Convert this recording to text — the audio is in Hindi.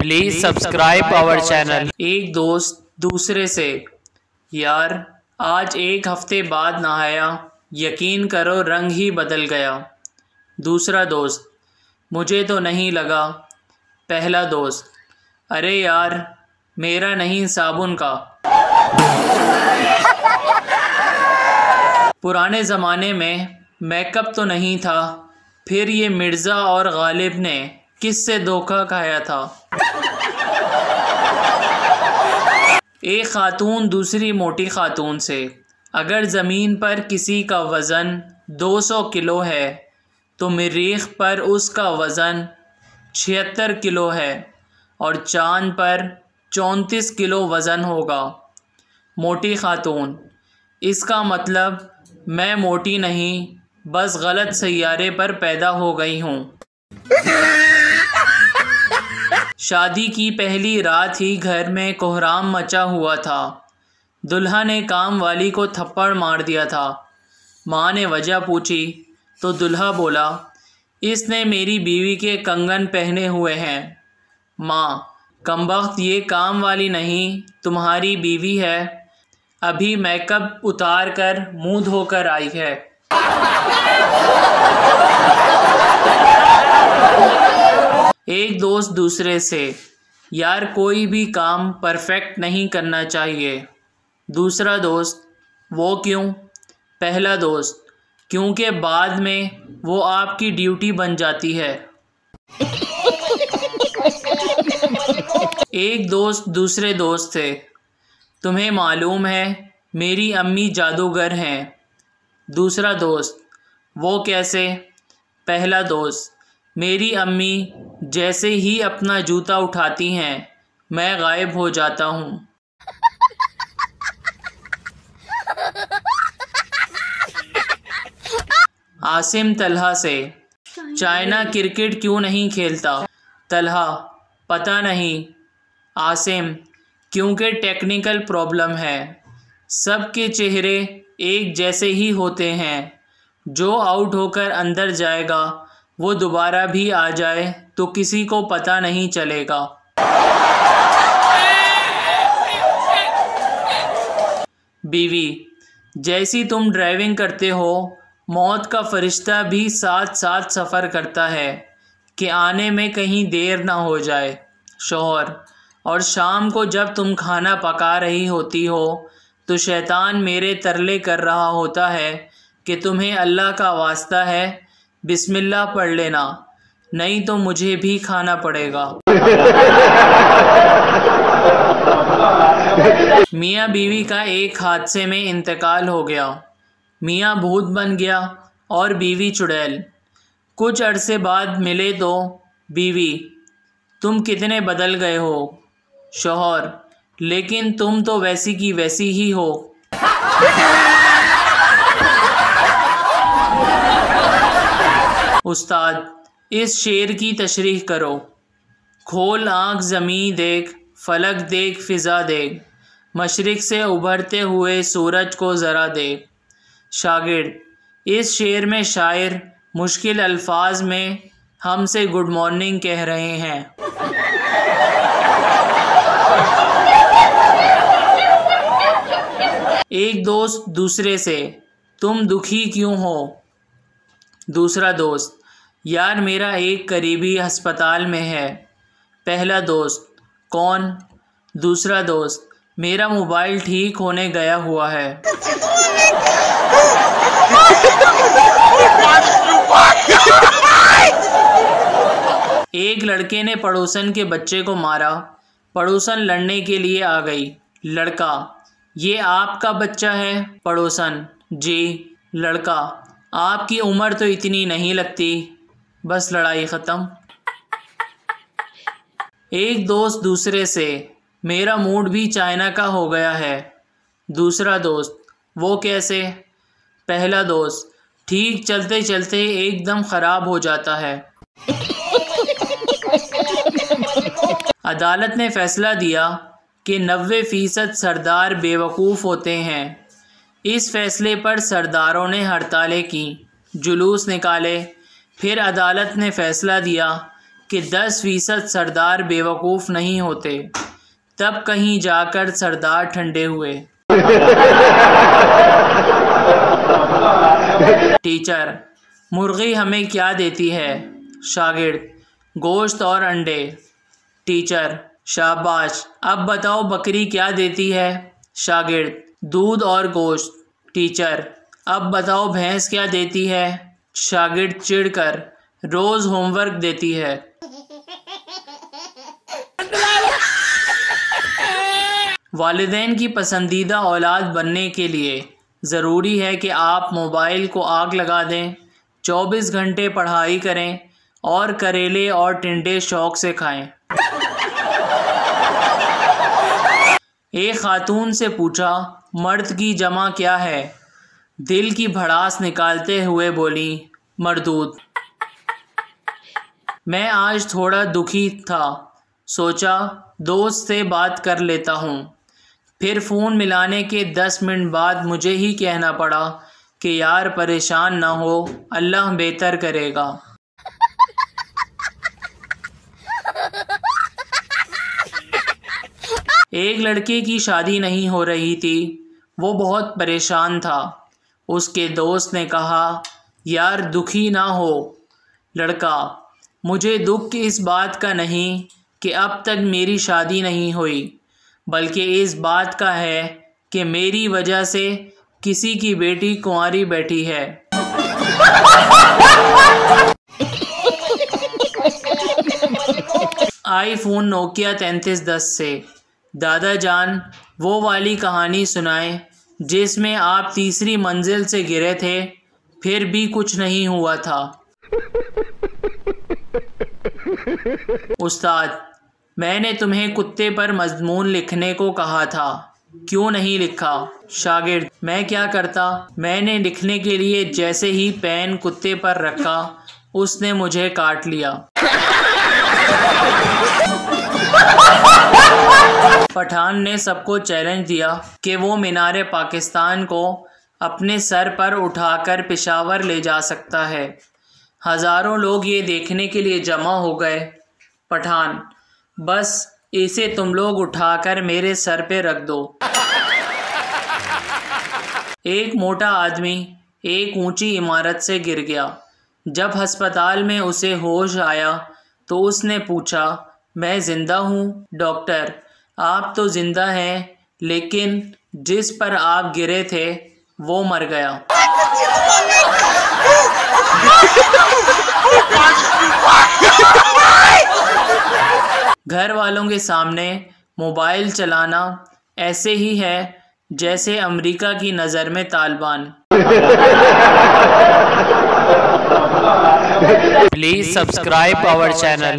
Please subscribe our channel. एक दोस्त दूसरे से, यार आज एक हफ्ते बाद नहाया, यकीन करो रंग ही बदल गया। दूसरा दोस्त, मुझे तो नहीं लगा। पहला दोस्त, अरे यार मेरा नहीं साबुन का। पुराने ज़माने में मेकअप तो नहीं था, फिर ये मिर्ज़ा और गालिब ने किससे धोखा खाया था। एक खातून दूसरी मोटी खातून से, अगर ज़मीन पर किसी का वज़न 200 किलो है तो मरीख़ पर उसका वज़न 76 किलो है और चाँद पर 34 किलो वज़न होगा। मोटी खातून, इसका मतलब मैं मोटी नहीं, बस गलत सैयारे पर पैदा हो गई हूँ। शादी की पहली रात ही घर में कोहराम मचा हुआ था। दुल्हा ने काम वाली को थप्पड़ मार दिया था। माँ ने वजह पूछी तो दुल्हा बोला, इसने मेरी बीवी के कंगन पहने हुए हैं। माँ, कमबख्त ये काम वाली नहीं तुम्हारी बीवी है, अभी मेकअप उतार कर मुँह धोकर आई है। एक दोस्त दूसरे से, यार कोई भी काम परफेक्ट नहीं करना चाहिए। दूसरा दोस्त, वो क्यों? पहला दोस्त, क्योंकि बाद में वो आपकी ड्यूटी बन जाती है। एक दोस्त दूसरे दोस्त से, तुम्हें मालूम है मेरी अम्मी जादूगर हैं। दूसरा दोस्त, वो कैसे? पहला दोस्त, मेरी अम्मी जैसे ही अपना जूता उठाती हैं मैं गायब हो जाता हूँ। आसिम तलहा से, चाइना क्रिकेट क्यों नहीं खेलता? तलहा, पता नहीं। आसिम, क्योंकि टेक्निकल प्रॉब्लम है, सबके चेहरे एक जैसे ही होते हैं, जो आउट होकर अंदर जाएगा वो दोबारा भी आ जाए तो किसी को पता नहीं चलेगा। बीवी, जैसी तुम ड्राइविंग करते हो मौत का फरिश्ता भी साथ साथ सफ़र करता है कि आने में कहीं देर ना हो जाए। शौहर, और शाम को जब तुम खाना पका रही होती हो तो शैतान मेरे तरले कर रहा होता है कि तुम्हें अल्लाह का वास्ता है बिस्मिल्लाह पढ़ लेना, नहीं तो मुझे भी खाना पड़ेगा। मियाँ बीवी का एक हादसे में इंतकाल हो गया। मियाँ भूत बन गया और बीवी चुड़ैल। कुछ अरसे बाद मिले तो बीवी, तुम कितने बदल गए हो। शौहर, लेकिन तुम तो वैसी की वैसी ही हो। उस्ताद, इस शेर की तशरीह करो। खोल आँख ज़मीं देख, फलक देख, फ़िज़ा देख, मशरिक़ से उभरते हुए सूरज को ज़रा देख। शागिर्द, इस शेर में शायर मुश्किल अल्फाज में हमसे गुड मॉर्निंग कह रहे हैं। एक दोस्त दूसरे से, तुम दुखी क्यों हो? दूसरा दोस्त, यार मेरा एक करीबी अस्पताल में है। पहला दोस्त, कौन? दूसरा दोस्त, मेरा मोबाइल ठीक होने गया हुआ है। एक लड़के ने पड़ोसन के बच्चे को मारा। पड़ोसन लड़ने के लिए आ गई। लड़का, ये आपका बच्चा है? पड़ोसन, जी। लड़का, आपकी उम्र तो इतनी नहीं लगती। बस लड़ाई ख़त्म। एक दोस्त दूसरे से, मेरा मूड भी चाइना का हो गया है। दूसरा दोस्त, वो कैसे? पहला दोस्त, ठीक चलते चलते एकदम ख़राब हो जाता है। अदालत ने फ़ैसला दिया कि 90% सरदार बेवकूफ़ होते हैं। इस फैसले पर सरदारों ने हड़तालें की, जुलूस निकाले। फिर अदालत ने फ़ैसला दिया कि 10% सरदार बेवकूफ़ नहीं होते, तब कहीं जाकर सरदार ठंडे हुए। टीचर, मुर्गी हमें क्या देती है? शागिर्द, गोश्त और अंडे। टीचर, शाबाश, अब बताओ बकरी क्या देती है? शागिर्द, दूध और गोश्त। टीचर, अब बताओ भैंस क्या देती है? शागिर्द चिढ़कर, रोज़ होमवर्क देती है। वालिदैन की पसंदीदा औलाद बनने के लिए ज़रूरी है कि आप मोबाइल को आग लगा दें, 24 घंटे पढ़ाई करें और करेले और टिंडे शौक़ से खाएं। एक खातून से पूछा, मर्द की जमा क्या है? दिल की भड़ास निकालते हुए बोली, मरदूद। मैं आज थोड़ा दुखी था, सोचा दोस्त से बात कर लेता हूँ। फिर फ़ोन मिलाने के 10 मिनट बाद मुझे ही कहना पड़ा कि यार परेशान ना हो, अल्लाह बेहतर करेगा। एक लड़के की शादी नहीं हो रही थी, वो बहुत परेशान था। उसके दोस्त ने कहा, यार दुखी ना हो। लड़का, मुझे दुख इस बात का नहीं कि अब तक मेरी शादी नहीं हुई, बल्कि इस बात का है कि मेरी वजह से किसी की बेटी कुंवारी बैठी है। आईफोन नोकिया 3310 से। दादा जान, वो वाली कहानी सुनाएं जिसमें आप तीसरी मंजिल से गिरे थे, फिर भी कुछ नहीं हुआ था। उस्ताद, मैंने तुम्हें कुत्ते पर मजमून लिखने को कहा था, क्यों नहीं लिखा? शागिर्द, मैं क्या करता, मैंने लिखने के लिए जैसे ही पेन कुत्ते पर रखा, उसने मुझे काट लिया। पठान ने सबको चैलेंज दिया कि वो मीनार पाकिस्तान को अपने सर पर उठाकर पेशावर ले जा सकता है। हज़ारों लोग ये देखने के लिए जमा हो गए। पठान, बस इसे तुम लोग उठाकर मेरे सर पे रख दो। एक मोटा आदमी एक ऊंची इमारत से गिर गया। जब अस्पताल में उसे होश आया तो उसने पूछा, मैं ज़िंदा हूँ? डॉक्टर, आप तो ज़िंदा हैं, लेकिन जिस पर आप गिरे थे वो मर गया। घर वालों के सामने मोबाइल चलाना ऐसे ही है जैसे अमेरिका की नज़र में Taliban. Please subscribe our channel.